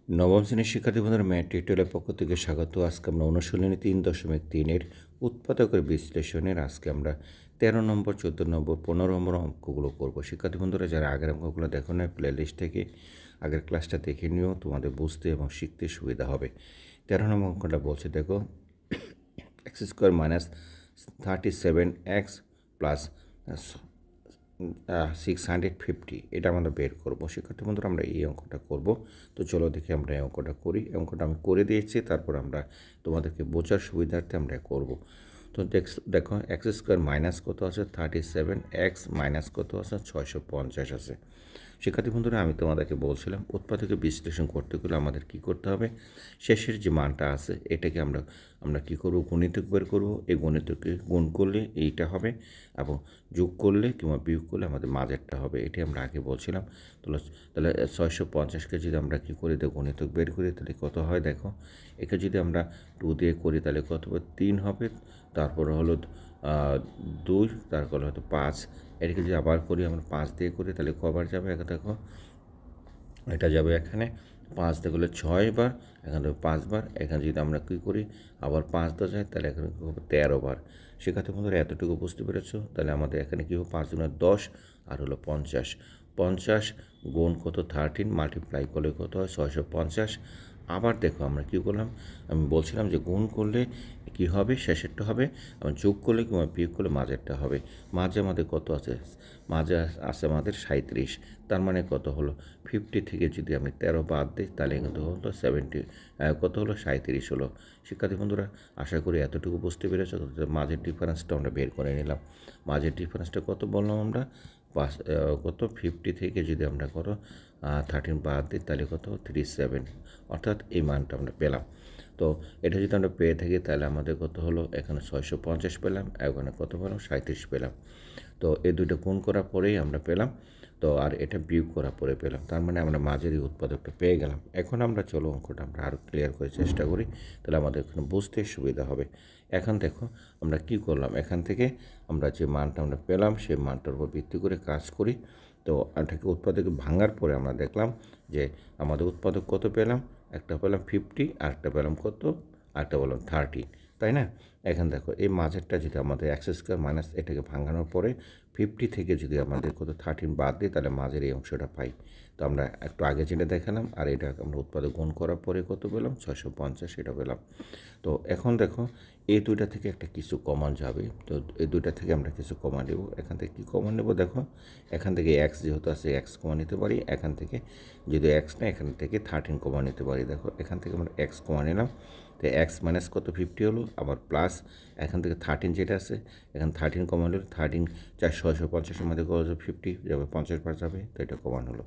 নবম শ্রেণীর শিক্ষার্থী বন্ধুরা ম্যাথ টিউটোরিয়ালের পক্ষ থেকে স্বাগত। আজকে আমরা অনুশীলনী 3.3 উৎপাদকের বিশ্লেষণের আজকে আমরা 13 নম্বর, 14 নম্বর, 15 নম্বর অঙ্কগুলো করব। শিক্ষার্থী বন্ধুরা যারা আগের অঙ্কগুলো দেখো না, প্লে লিস্ট থেকে আগের ক্লাসটা দেখে নিও, তোমাদের বুঝতে এবং শিখতে সুবিধা হবে। 13 নম্বর অঙ্কটা বলছে, দেখো x square minus 37x plus 650 এটা আমরা বের করবো। শিক্ষার্থী বন্ধুরা আমরা এই অঙ্কটা করব। তো চলো দেখি আমরা এই অঙ্কটা করি। এই অঙ্কটা আমি করে দিয়েছি, তারপর আমরা তোমাদেরকে বোঝার সুবিধার্থে আমরা করব। তো দেখো এক্স স্কোয়ার মাইনাস কত আছে 37, এক্স মাইনাস কত আছে 650 আছে। শিক্ষার্থী বন্ধুরা আমি তোমাদেরকে বলছিলাম উৎপাদকের বিশ্লেষণ করতে গেলে আমাদের কি করতে হবে, শেষের যে মানটা আছে এটাকে আমরা কি করব, গণিতক বের করব। এই গণিতকে গুণ করলে এইটা হবে এবং যোগ করলে কিংবা বিয়োগ করলে আমাদের মাঝেরটা হবে। এটি আমরা আগে বলছিলাম। তাহলে 650কে যদি আমরা কী করি, গণিতক বের করি তাহলে কত হয় দেখো। একে যদি আমরা 2 দিয়ে করি তাহলে কত হবে, 3 হবে। তারপরে হলো 2, তারপরে হয়তো 5। এটাকে যদি আবার করি, আমরা 5 দিয়ে করি তাহলে কবার যাবে, একে দেখো এটা যাবে এখানে 5 দিয়ে করলে 6 বার, এখানে 5 বার। এখানে যদি আমরা কী করি আবার 5 দিয়ে যায় তাহলে এখানে কী হবে 13 বার। শিক্ষার্থী বন্ধুরা এতটুকু বুঝতে পেরেছো। তাহলে আমাদের এখানে কী হবে 5 গুণে 10 আর হলো 50। 50 গুণ কত 13 মাল্টিপ্লাই করলে কত হয় 650। আবার দেখো আমরা কী করলাম, আমি বলছিলাম যে গুণ করলে কী হবে, শেষেরটা হবে, এবং যোগ করলে কিংবা বিয়োগ করলে মাঝেরটা হবে। মাঝে আমাদের কত আছে, মাঝে আছে আমাদের 37। তার মানে কত হলো 50 থেকে যদি আমি 13 বাদ দিই তাহলে কিন্তু হলো 70, কত হলো 37 হলো। শিক্ষার্থী বন্ধুরা আশা করি এতটুকু বুঝতে পেরেছো। মাঝের ডিফারেন্সটা আমরা বের করে নিলাম। মাঝের ডিফারেন্সটা কত বললাম আমরা, কত 50 থেকে যদি আমরা করো 13 বাদ দিই তাহলে কত 37, অর্থাৎ এই মানটা আমরা পেলাম। তো এটা যদি আমরা পেয়ে থাকি তাহলে আমাদের কত হলো, এখানে 650 পেলাম, এখানে কত পেলাম 37 পেলাম। তো এই দুটো গুণ করার পরেই আমরা পেলাম। তো আর এটা বিয়োগ করার পরে পেলাম, তার মানে আমরা মাঝের এই উৎপাদকটা পেয়ে গেলাম। এখন আমরা চলো অঙ্কটা আমরা আরও ক্লিয়ার করে চেষ্টা করি, তাহলে আমাদের এখানে বুঝতে সুবিধা হবে। এখন দেখো আমরা কি করলাম, এখান থেকে আমরা যে মানটা আমরা পেলাম সেই মানটার উপর ভিত্তি করে কাজ করি। তো এটাকে উৎপাদক ভাঙার পরে আমরা দেখলাম যে আমাদের উৎপাদক কত পেলাম, একটা পেলাম 50, আরেকটা পেলাম কত, আরেকটা পেলাম 30, তাই না? এখন দেখো এই মাঝেরটা যদি আমাদের এক্স স্কোয়ার মাইনাস এটাকে ভাঙানোর পরে 50 থেকে যদি আমাদের কত 13 বাদ দিই তাহলে মাঝের এই অংশটা পাই। তো আমরা একটু আগে যেটা দেখালাম, আর এটা আমরা উৎপাদক গুণ করার পরে কত পেলাম 650, এটা পেলাম। তো এখন দেখো এই দুইটা থেকে একটা কিছু কমন যাবে। তো এই দুইটা থেকে আমরা কিছু কমন নেব। এখান থেকে কী কমন নেব দেখো, এখান থেকে এক্স যেহেতু আছে এক্স কমন নিতে পারি। এখান থেকে যদি এক্স না, এখান থেকে 13 কমন নিতে পারি। দেখো এখান থেকে আমরা এক্স কমন নিলাম। তো এক্স মাইনাস কত 50 হলো, আবার প্লাস এখান থেকে 13 যেটা আছে, এখানে 13 কমন হলো। 13 650-এর মধ্যে কত 50 যাবে, 50 বার যাবে, তো এটা কমন হলো।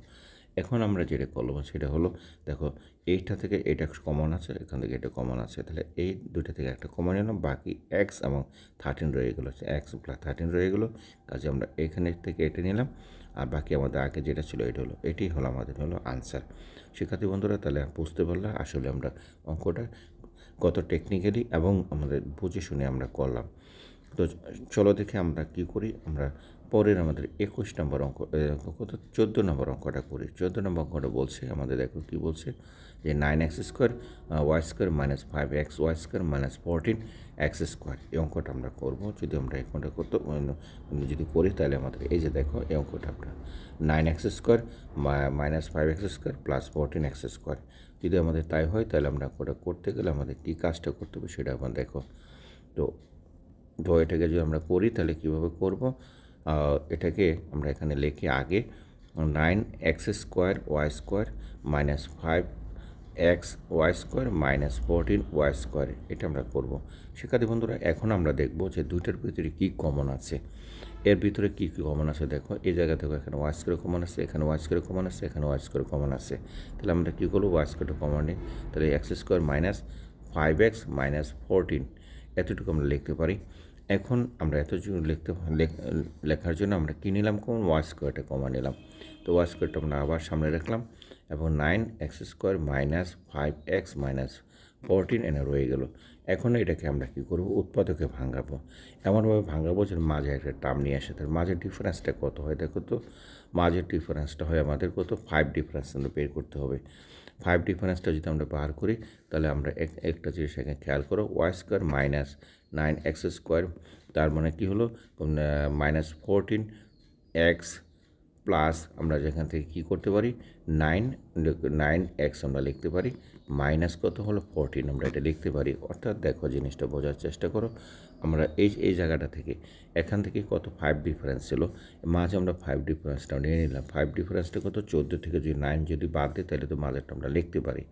এখন আমরা যেটা করবো সেটা হলো, দেখো এইটা থেকে এটা কমন আছে, এখান থেকে এটা কমন আছে, তাহলে এই দুইটা থেকে একটা কমন নিলাম, বাকি এক্স এবং 13 রয়ে গেলো, এক্স প্লাস 13 রয়ে গেলো। কাজে আমরা এখানে থেকে এটা নিলাম, আর বাকি আমাদের আগে যেটা ছিল এটা হলো, এটি হলো আমাদের হলো আনসার। শিক্ষার্থী বন্ধুরা তাহলে বুঝতে পারলাম আসলে আমরা অঙ্কটা কত টেকনিক্যালি এবং আমাদের বুঝে শুনে আমরা করলাম। তো চলো দেখে আমরা কি করি, আমরা পরের আমাদের 21 নম্বর অঙ্ক, কত 14 নম্বর অঙ্কটা করি। 14 নম্বর অঙ্কটা বলছে আমাদের, দেখো কী বলছে যে 9x square y square minus 5x Y square minus 14x square. এই অঙ্কটা আমরা করবো। যদি আমরা এই অঙ্কটা যদি করি তাহলে আমাদের এই যে দেখো এই অঙ্কটা আমরা 9x square minus 5x square plus 14x square যদি আমাদের তাই হয় তাহলে আমরা অঙ্কটা করতে গেলে আমাদের কী কাজটা করতে হবে সেটা আমরা দেখো। তো এটাকে যদি আমরা করি তাহলে কীভাবে করব, এটাকে আমরা এখানে লিখে আগে 9x square y square minus 5x Y square মাইনাস 14 ওয়াই স্কোয়ার, এটা আমরা করব। শিক্ষার্থী বন্ধুরা এখন আমরা দেখব যে দুইটার ভিতরে কী কমন আছে। এর ভিতরে কী কী কমন আছে দেখো, এই জায়গা থেকে এখানে ওয়াই স্কোয়ার কমন আছে, এখানে ওয়াই স্কোয়ার কমন আছে, এখানে ওয়াই স্কোয়ার কমন আছে। তাহলে আমরা কী করবো, ওয়াই স্কোয়ারটা কমন নিই। তাহলে x square minus 5x minus 14 এতটুকু আমরা লিখতে পারি। এখন আমরা এতটুকু লেখার জন্য আমরা কী নিলাম, কমন ওয়াই স্কোয়ারটা কমন নিলাম। তো ওয়াই স্কোয়ারটা আমরা আবার সামনে রাখলাম। এবং 9x² মাইনাস 5x মাইনাস 14 এনে রয়ে গেল। এখন এটাকে আমরা কী করব, উৎপাদকে ভাঙাবো, এমনভাবে ভাঙাবো যে মাঝে একটা টার্ম নিয়ে আসে। তার মাঝের ডিফারেন্সটা কত হয় দেখো তো, মাঝের ডিফারেন্সটা হয় আমাদের কত, 5 ডিফারেন্স আমরা বের করতে হবে। 5 ডিফারেন্সটা যদি আমরা বার করি তাহলে আমরা একটা জিনিস এখানে খেয়াল করো, y² মাইনাস 9x², তার মানে কী হলো, মাইনাস 14x প্লাস আমরা যেখান থেকে কী করতে পারি, 9x আমরা লিখতে পারি, মাইনাস কত হলো 14 আমরা এটা লিখতে পারি। অর্থাৎ দেখো জিনিসটা বোঝার চেষ্টা করো, আমরা এই জায়গাটা থেকে এখান থেকে কত 5 ডিফারেন্স ছিল, মাঝে আমরা 5 ডিফারেন্সটা নিয়ে নিলাম। 5 ডিফারেন্সটা কত, 14 থেকে যদি 9 যদি বাদ দিই তাহলে তো মাঝেরটা আমরা লিখতে পারি,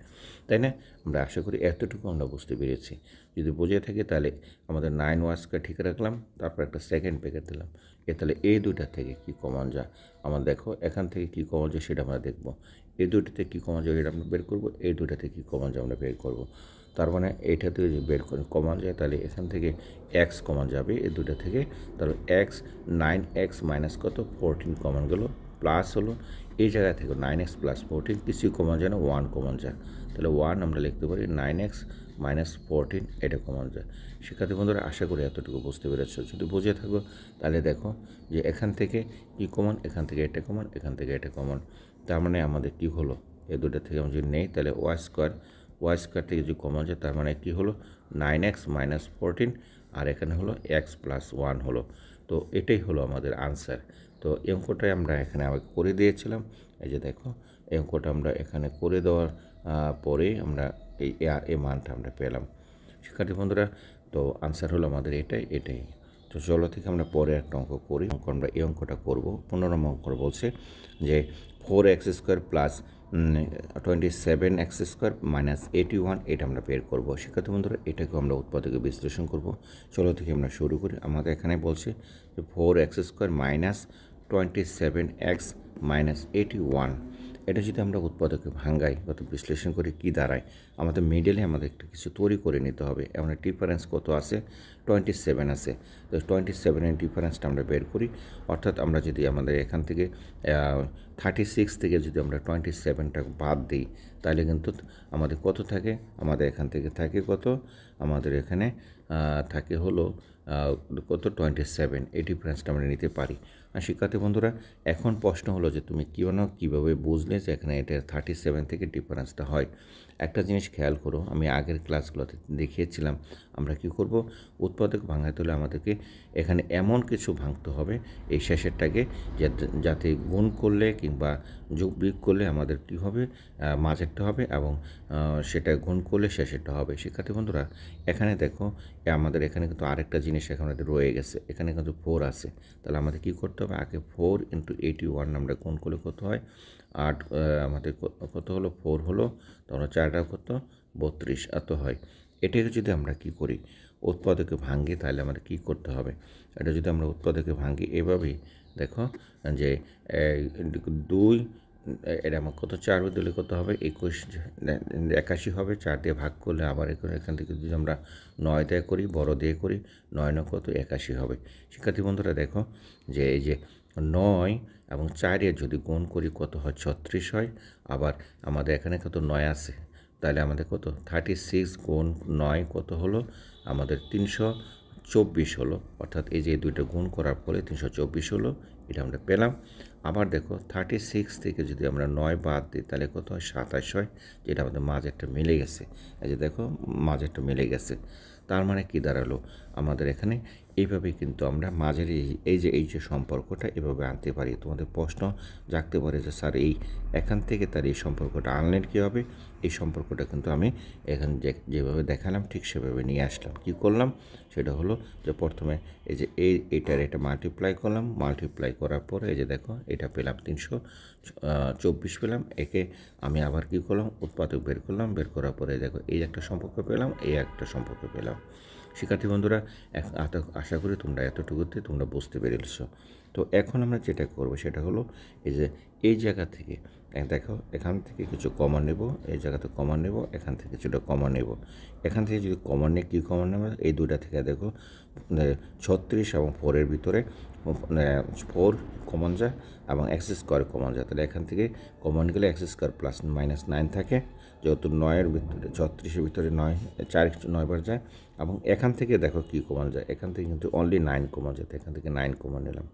তাই না? আমরা আশা করি এতটুকু আমরা বুঝতে পেরেছি। যদি বুঝে থাকে তাহলে আমাদের 9y² ঠিক রাখলাম, তারপর একটা সেকেন্ড ব্র্যাকেট দিলাম। তাহলে এই দুইটা থেকে কী কমন যায়, আমার দেখো এখান থেকে কী কমন যায় সেটা আমরা দেখব। এই দুইটাতে কী কমন যায় এটা আমরা বের করব, এই দুইটাতে কী কমন যায় আমরা বের করব। তার মানে এইটা থেকে যদি বের করে কমন যায় তাহলে এখান থেকে x কমন যাবে এই দুইটা থেকে, তাহলে x 9x মাইনাস কত 14 কমন গেল, প্লাস হলো এই জায়গা থেকে 9x প্লাস 14 কিছুই কমন যায় না, 1 কমন যায়, তাহলে 1 আমরা লিখতে পারি, 9x মাইনাস 14 এটা কমন যায়। শিক্ষার্থী বন্ধুরা আশা করি এতটুকু বুঝতে পেরেছো। যদি বুঝে থাকো তাহলে দেখো যে এখান থেকে কি কমন, এখান থেকে এটা কমন, এখান থেকে এটা কমন, তার মানে আমাদের কি হলো, এই দুটো থেকে আমরা যদি নেই তাহলে y² থেকে যদি কমন যায় তার মানে কি হলো 9x মাইনাস 14, আর এখানে হলো x প্লাস 1 হলো। তো এটাই হলো আমাদের আনসার। তো এই অঙ্কটাই আমরা এখানে আবার করে দিয়েছিলাম। এই যে দেখো এই অঙ্কটা আমরা এখানে করে দেওয়ার পরে আমরা এই মানটা আমরা পেলাম। শিক্ষার্থী বন্ধুরা তো আনসার হলো আমাদের এটাই। তো চলো থেকে আমরা পরে একটা অঙ্ক করি। আমরা এই অঙ্কটা করব, 15 নম্বর অঙ্ক বলছে যে 4x² প্লাস 27x² মাইনাস 81 এটা আমরা বের করবো। শিক্ষার্থী বন্ধুরা এটাকে আমরা উৎপাদকে বিশ্লেষণ করব। চলো থেকে আমরা শুরু করি। আমাদের এখানে বলছে যে 4x² মাইনাস 27x মাইনাস 81, এটা যদি আমরা উৎপাদকে ভাঙ্গাই অত বিশ্লেষণ করে কি দাঁড়ায়, আমাদের মিডলে আমাদের একটা কিছু তৈরি করে নিতে হবে। এমন ডিফারেন্স কত আছে, 27 আছে। তো 27-এর ডিফারেন্সটা আমরা বের করি, অর্থাৎ আমরা যদি আমাদের এখান থেকে 36 থেকে যদি আমরা 27টা বাদ দিই তাহলে কিন্তু আমাদের কত থাকে, আমাদের এখান থেকে থাকে কত, আমাদের এখানে থাকে হলো কত 27, এই ডিফারেন্সটা আমরা নিতে পারি। আর শিক্ষার্থী বন্ধুরা এখন প্রশ্ন হলো যে তুমি কীভাবে বুঝলে যে এখানে এটা 37 থেকে ডিফারেন্সটা হয়। একটা জিনিস খেয়াল করো, আমি আগের ক্লাসগুলোতে দেখিয়েছিলাম আমরা কি করব, উৎপাদক ভাঙাতে হলে আমাদেরকে এখানে এমন কিছু ভাঙতে হবে এই শেষেরটাকে যাতে গুণ করলে কিংবা যোগ বিয়োগ করলে আমাদের কী হবে, মাঝেরটা হবে এবং সেটা গুণ করলে শেষেরটা হবে। শিক্ষার্থী বন্ধুরা এখানে দেখো আমাদের এখানে কিন্তু আরেকটা জিনিস এখানে রয়ে গেছে, এখানে কিন্তু 4 আছে, তাহলে আমাদের কী করতে হবে, আগে 4 × 81 আমরা গুণ করলে কত হয়, 8 আমাদের কত হলো 4 হলো, তখন 4টা কত 32 এত হয়। এটাকে যদি আমরা কি করি উৎপাদকে ভাঙি তাহলে আমাদের কী করতে হবে, এটা যদি আমরা উৎপাদকে ভাঙি এভাবেই দেখো যে 2 এটা আমার কত 4 দিলে কত হবে 81 হবে, 4 দিয়ে ভাগ করলে আবার এখান থেকে যদি আমরা 9 দিয়ে করি, বড় দিয়ে করি, 9 9 কত 81 হবে। শিক্ষার্থী বন্ধুরা দেখো যে এই যে 9 এবং 4 যদি গুণ করি কত হয় 36 হয়, আবার আমাদের এখানে কত 9 আছে, তাহলে আমাদের কত 36 গুণ 9 কত হলো, আমাদের 324 হলো, অর্থাৎ এই যে দুইটা গুণ করার ফলে 324 হলো, এটা আমরা পেলাম। আবার দেখো 36 থেকে যদি আমরা 9 বাদ দিই তাহলে কত হয় 27 হয়, যেটা আমাদের মাঝেরটা মিলে গেছে। এই যে দেখো মাঝেরটা মিলে গেছে, তার মানে কি দাঁড়ালো, আমাদের এখানে এইভাবে কিন্তু আমরা মাঝের এই যে সম্পর্কটা এভাবে আনতে পারি। তোমাদের প্রশ্ন জাগতে পারে যে স্যার এই এখান থেকে তার এই সম্পর্কটা আনলেন কীভাবে, এই সম্পর্কটা কিন্তু আমি এখানে যেভাবে দেখালাম ঠিক সেভাবে নিয়ে আসলাম। কি করলাম সেটা হলো যে প্রথমে এই যে এইটার এটা মাল্টিপ্লাই করলাম, মাল্টিপ্লাই করার পরে এই যে দেখো এটা পেলাম 324 পেলাম, একে আমি আবার কি করলাম উৎপাদক বের করলাম, বের করার পরে দেখো এই একটা সম্পর্ক পেলাম, এই একটা সম্পর্ক পেলাম। শিক্ষার্থী বন্ধুরা আশা করি তোমরা এতটুকুতে তোমরা বুঝতে পেরেছ। তো এখন আমরা যেটা করবো সেটা হলো এই যে এই জায়গা থেকে দেখো এখান থেকে কিছু কমন নেব, এই জায়গাতে কমন নেব, এখান থেকে কিছুটা কমন নেব। এখান থেকে যদি কমন নিয়ে কী কমন নেব, এই দুইটা থেকে দেখো 36 এবং 4-এর ভিতরে 4 কমন যায় এবং এক্স স্কোয়ার কমন যায়। তাহলে এখান থেকে কমন গেলে এক্স স্কোয়ার প্লাস -9 থাকে, যেহেতু 9-এর ভিতরে 36-এর ভিতরে 9 4 9 বার যায়। এবং এখান থেকে দেখো কী কমন যায়, এখান থেকে কিন্তু অনলি 9 কমন যায়, এখান থেকে 9 কমন নিলাম।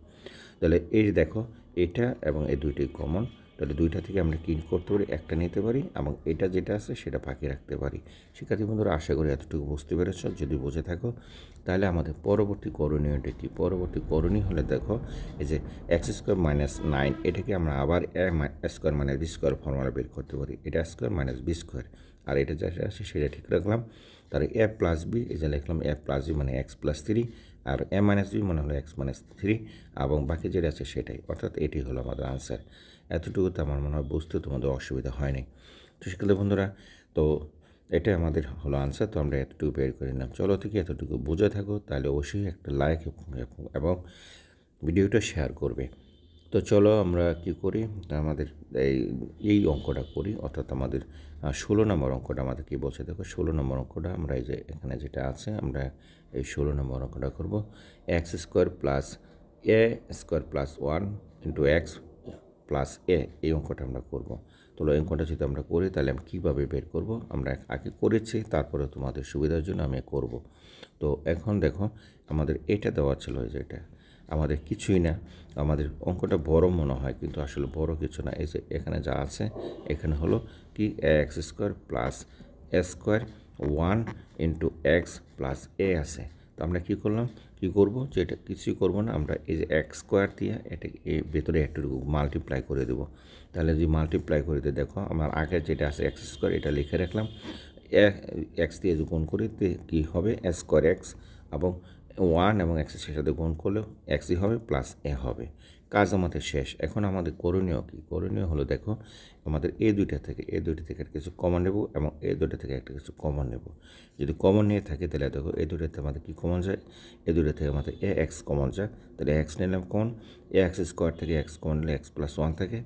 তাহলে এই দেখো এটা এবং এই দুইটাই কমন, তাহলে দুইটা থেকে আমরা কী করতে পারি, একটা নিতে পারি এবং এটা যেটা আছে সেটা বাকি রাখতে পারি। শিক্ষার্থী বন্ধুরা, আশা করি এতটুকু বুঝতে পেরেছ। যদি বুঝে থাকো তাহলে আমাদের পরবর্তী করণীয়টা কি? পরবর্তী করণীয় হলে দেখো এই যে এক্স স্কোয়ার -9, এটাকে আমরা আবার square minus b square formula বের করতে পারি। এটা স্কোয়ার মাইনাস বি স্কোয়ার, আর এটা যেটা আছে সেটা ঠিক রাখলাম। তাহলে এ প্লাস বি, এই যে লিখলাম এ প্লাস বি মানে এক্স প্লাস 3, আর এ মাইনাস বি মানে হলো এক্স মাইনাস 3, এবং বাকি যেটা আছে সেটাই, অর্থাৎ এটি হলো আমাদের আনসার। এতটুকুতে আমার মনে হয় বুঝতে তোমাদের অসুবিধা হয়নি। তো শিক্ষার্থী বন্ধুরা, তো এটা আমাদের হলো আনসার। তো আমরা এতটুকু বের করে নিলাম। চলো থেকে এতটুকু বুঝে থাকো তাহলে অবশ্যই একটা লাইক এবং ভিডিওটা শেয়ার করবে। তো চলো আমরা কি করি, আমাদের এই অঙ্কটা করি, অর্থাৎ আমাদের 16 নম্বর অঙ্কটা আমাদের কী বলছে দেখো। 16 নম্বর অঙ্কটা আমরা এই যে এখানে যেটা আছে, আমরা এই 16 নম্বর অঙ্কটা করবো। X square plus a square plus 1 into x plus a, এই অঙ্কটা আমরা করব। তো এই অঙ্কটা যদি আমরা করি তাহলে আমি কীভাবে বের করব, আমরা আগে করেছি, তারপরে তোমাদের সুবিধার জন্য আমি করব। তো এখন দেখো আমাদের এটা দেওয়া ছিল, যে এটা আমাদের কিছুই না, আমাদের অঙ্কটা বড় মনে হয় কিন্তু আসলে বড় কিছু না। এই যে এখানে যা আছে এখানে হলো কি x square plus a square 1 into x plus এ আছে। তো আমরা কী করলাম, কী করবো, যে এটা কিছুই করবো না, আমরা এই যে এক্স স্কোয়ার দিয়ে এটা এই ভেতরে একটুকু মাল্টিপ্লাই করে দেবো। তাহলে যদি মাল্টিপ্লাই করে দিয়ে দেখো আমার আগে যেটা আছে এক্স স্কোয়ার, এটা লিখে রাখলাম। এক্স দিয়ে যদি গুণ করি কী হবে, এ স্কোয়ার এক্স, এবং 1 এবং এক্সের সাথে গুণ করলেও এক্সই হবে প্লাস এ হবে। কাজ আমাদের শেষ। এখন আমাদের করণীয় কী? করণীয় হলো দেখো আমাদের এই দুইটা থেকে একটা কিছু কমন নেব এবং এই দুইটা থেকে একটা কিছু কমন নেব। যদি কমন নিয়ে থাকে তাহলে দেখো এই দুইটাতে আমাদের কী কমন যায়, এই দুইটা থেকে আমাদের এ এক্স কমন যায়। তাহলে এক্স নিলাম কমন, এ এক্স স্কোয়ার থেকে এক্স কমন নিলে এক্স প্লাস 1 থাকে,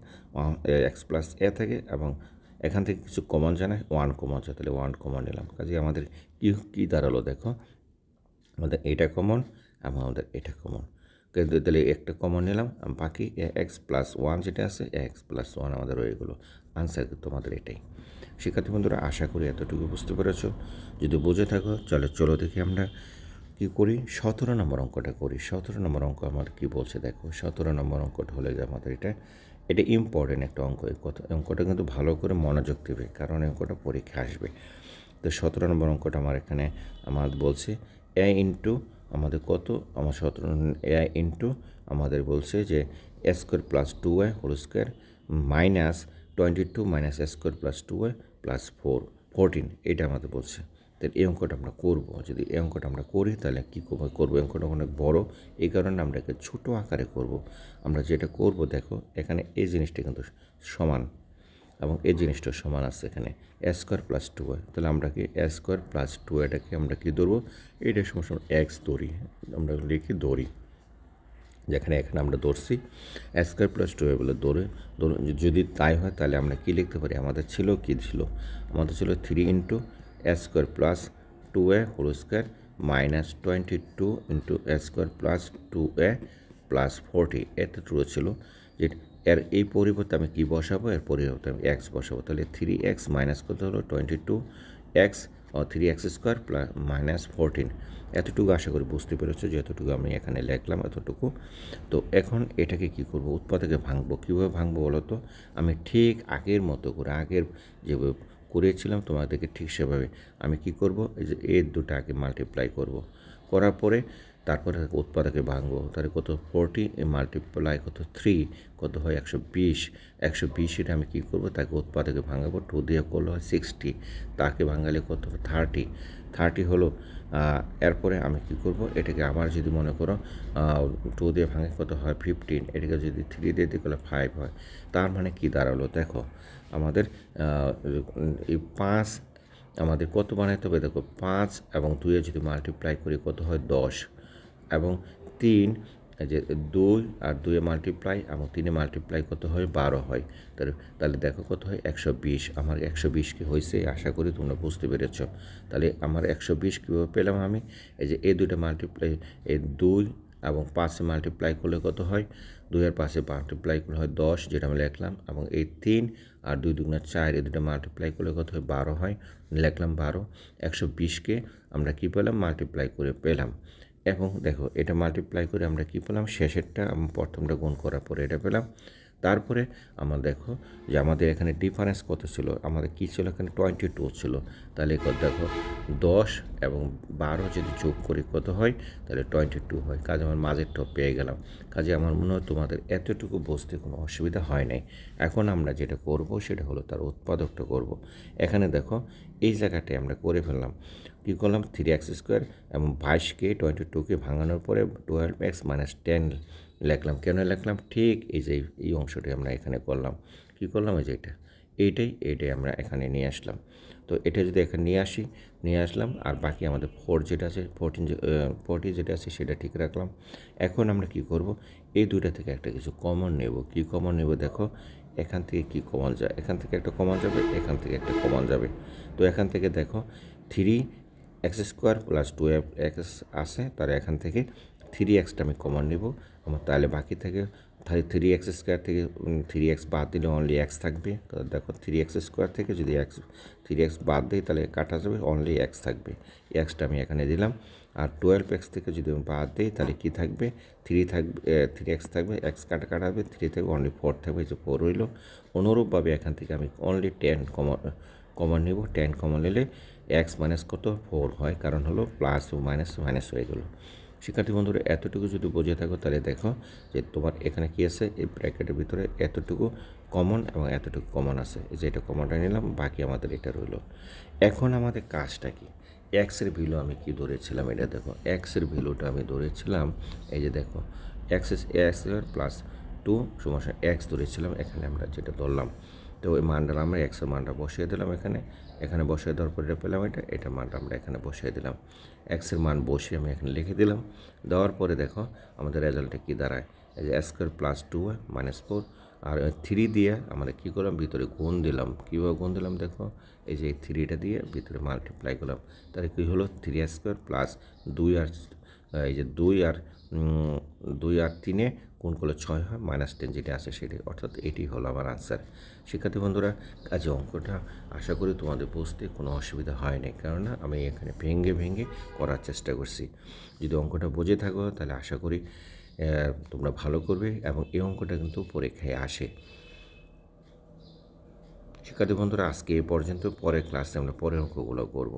এক্স প্লাস এ থাকে, এবং এখান থেকে কিছু কমন যায় না, 1 কমন যায়, তাহলে 1 কমন নিলাম। কাজে আমাদের কী দাঁড়ালো দেখো, আমাদের এটা কমন এবং আমাদের এটা কমন, কিন্তু তাহলে একটা কমন নিলাম, বাকি এক্স প্লাস 1 যেটা আছে এক্স প্লাস 1 আমাদের রয়ে গেলো। আনসার কিন্তু আমাদের এটাই। শিক্ষার্থী বন্ধুরা, আশা করি এতটুকু বুঝতে পেরেছ। যদি বুঝে থাকো চলো দেখি আমরা কী করি। 17 নম্বর অঙ্কটা করি। 17 নম্বর অঙ্ক আমাদের কী বলছে দেখো। 17 নম্বর অঙ্কটা হলে যে আমাদের এটা ইম্পর্টেন্ট একটা অঙ্ক। এই অঙ্কটা কিন্তু ভালো করে মনোযোগ দেবে, কারণ এই অঙ্কটা পরীক্ষা আসবে। তো 17 নম্বর অঙ্কটা আমার এখানে বলছে এ ইন্টু আমাদের কত, আমার 17 এ ইন্টু আমাদের বলছে যে a square plus 2a whole square minus 22 minus a square plus 2a plus 14, এটা আমাদের বলছে। তাহলে এই অঙ্কটা আমরা করবো। যদি এই অঙ্কটা আমরা করি তাহলে কী করবো, এই অঙ্কটা অনেক বড়, এই কারণে আমরা একে ছোটো আকারে করব। আমরা যেটা করব দেখো এখানে এই জিনিসটা কিন্তু সমান এবং এই জিনিসটা সমান আছে এখানে এ স্কোয়ার প্লাস 2a। তাহলে আমরা কি এ স্কোয়ার প্লাস 2aটাকে আমরা কী ধরবো, এইটার সময় এক্স ধরি, আমরা লিখি ধরি, যেখানে এখানে আমরা ধরছি এ স্কোয়ার প্লাস 2a বলে যদি তাই হয় তাহলে আমরা কী লিখতে পারি, আমাদের ছিল 3 into a square plus 2a whole square minus 22 into a square plus 2a plus 40, এটা ট্রু ছিল। যে এর এই পরিবর্তে আমি কী বসাবো, এর পরিবর্তে আমি এক্স বসাবো। তাহলে 3x মাইনাস কত হলো 22x, 3x square plus minus 14। এতটুকু আশা করি বুঝতে পেরেছো, যে এতটুকু আমি এখানে লিখলাম এতটুকু। তো এখন এটাকে কি করব, উৎপাদকে ভাঙবো। কীভাবে ভাঙবো বলো তো, আমি ঠিক আগের মতো করে আগের যেভাবে করেছিলাম তোমাদেরকে ঠিক সেভাবে আমি কি করব, এই যে এর দুটো আগে মাল্টিপ্লাই করব, করার পরে তারপরে উৎপাদকে ভাঙবো। তাহলে কত 40 মাল্টিপ্লাই কত 3 কত হয় 120 এটা আমি কী করবো, তাকে উৎপাদকে ভাঙাবো। 2 দিয়ে করলে হয় 60, তাকে ভাঙালে কত 30 হলো। এরপরে আমি কী করব, এটাকে আবার যদি মনে করো 2 দিয়ে ভাঙে কত হয় 15, এটাকে যদি 3 দিয়ে দিই করলে 5 হয়। তার মানে কি দাঁড়ালো দেখো, আমাদের এই 5 আমাদের কত বানাইতে হবে দেখো, 5 এবং 2 যদি মাল্টিপ্লাই করি কত হয় 10, এবং 3 এই যে 2 আর 2 এ মাল্টিপ্লাই এবং 3 এ মাল্টিপ্লাই কত হয় 12 হয়। তাহলে দেখো কত হয় 120। আমার 120 কি হয়েছে আশা করি তোমরা বুঝতে পেরেছ। তাহলে আমার 120 কীভাবে পেলাম আমি, এই যে এই দুইটা মাল্টিপ্লাই, এই 2 এবং 5 এ মাল্টিপ্লাই করলে কত হয়, 2 আর 5 এ মাল্টিপ্লাই করলে হয় 10, যেটা আমি লিখলাম, এবং এই 3 আর 2 দুগুণা 4, এই দুটো মাল্টিপ্লাই করলে কত হয় 12 হয়, লিখলাম 12। 120কে আমরা কী পেলাম, মাল্টিপ্লাই করে পেলাম। এবং দেখো এটা মাল্টিপ্লাই করে আমরা কী পেলাম, শেষেরটা প্রথমটা গুণ করার পরে এটা পেলাম। তারপরে আমরা দেখো যে আমাদের এখানে ডিফারেন্স কত ছিল, আমাদের কী ছিল এখানে 22 ছিল। তাহলে দেখো 10 এবং 12 যদি যোগ করি কত হয়, তাহলে 22 হয়। কাজে আমার মাঝেরটাও পেয়ে গেলাম। কাজে আমার মনে হয় তোমাদের এতটুকু বুঝতে কোনো অসুবিধা হয় নাই। এখন আমরা যেটা করব সেটা হলো তার উৎপাদকটা করব। এখানে দেখো এই জায়গাটায় আমরা করে ফেললাম, কী করলাম, 3x² এবং 22কে 22কে ভাঙানোর পরে 12x - 10 লিখলাম। কেন লিখলাম, ঠিক এই যে এই অংশটি আমরা এখানে করলাম, কী করলাম, এই যে এইটাই আমরা এখানে নিয়ে আসলাম। তো এটা যদি এখানে নিয়ে আসলাম, আর বাকি আমাদের 4 যেটা আছে 40 যেটা আছে সেটা ঠিক রাখলাম। এখন আমরা কি করব, এই দুইটা থেকে একটা কিছু কমন নেব। কি কমন নেব, দেখো এখান থেকে কি কমন যায়, এখান থেকে একটা কমন যাবে, এখান থেকে একটা কমন যাবে। তো এখান থেকে দেখো 3x² + 2x আছে, তার এখান থেকে 3xটা আমি কমন নেব। আমার তাহলে বাকি থেকে 3x² থেকে 3x বাদ দিলে অনলি x থাকবে। তো দেখো 3x² থেকে যদি 3x বাদ দিই তাহলে কাটা যাবে, অনলি x থাকবে। এক্সটা আমি এখানে দিলাম। আর 12x থেকে যদি আমি বাদ দিই তাহলে কী থাকবে, 3 থাকবে, 3x থাকবে, x কাটা হবে, 3 থাকবে, অনলি 4 থাকবে, যে 4 রইল। অনুরূপভাবে এখান থেকে আমি অনলি 10 কমন নেব। 10 কমন নিলে x মাইনাস কত 4 হয়, কারণ হলো প্লাস ও মাইনাস হয়ে গেল। শিক্ষার্থী বন্ধুরা এতটুকু যদি বুঝে থাকো তাহলে দেখো যে তোমার এখানে কী আছে, এই ব্র্যাকেটের ভিতরে এতটুকু কমন এবং এতটুকু কমন আছে, এই যে এটা কমনটা নিলাম, বাকি আমাদের এটা রইল। এখন আমাদের কাজটা কি, এক্সের ভ্যালু আমি কি ধরেছিলাম, এটা দেখো এক্সের ভ্যালুটা আমি ধরেছিলাম, এই যে দেখো x² + 2 = x ধরেছিলাম। এখানে আমরা যেটা ধরলাম, তো ওই মানটা আমরা এক্সের মানটা বসিয়ে দিলাম এখানে বসিয়ে দেওয়ার পরে পেলাম এটা মানটা আমরা এখানে বসিয়ে দিলাম। এক্সের মান বসিয়ে আমি এখানে লিখে দিলাম। দেওয়ার পরে দেখো আমাদের রেজাল্টে কী দাঁড়ায়, এই যে x² + 2 -4, আর 3 দিয়ে আমরা কী করলাম, ভিতরে গুণ দিলাম। কীভাবে গুণ দিলাম দেখো, এই যে 3টা দিয়ে ভিতরে মাল্টিপ্লাই করলাম, তাহলে কী হলো 3x² + 2 আর এই যে 2 আর 3-এ গুণ করলে 6 হয়, -10 যেটা আছে সেটাই, অর্থাৎ এটি হলো আমার আনসার। শিক্ষার্থী বন্ধুরা কাজে অঙ্কটা আশা করি তোমাদের বুঝতে কোনো অসুবিধা হয় না, কেননা আমি এখানে ভেঙে করার চেষ্টা করছি। যদি অঙ্কটা বুঝে থাকো তাহলে আশা করি তোমরা ভালো করবে, এবং এই অঙ্কটা কিন্তু পরীক্ষায় আসে। শিক্ষার্থী বন্ধুরা আজকে এই পর্যন্ত, পরের ক্লাসে আমরা পরের অঙ্কগুলো করব।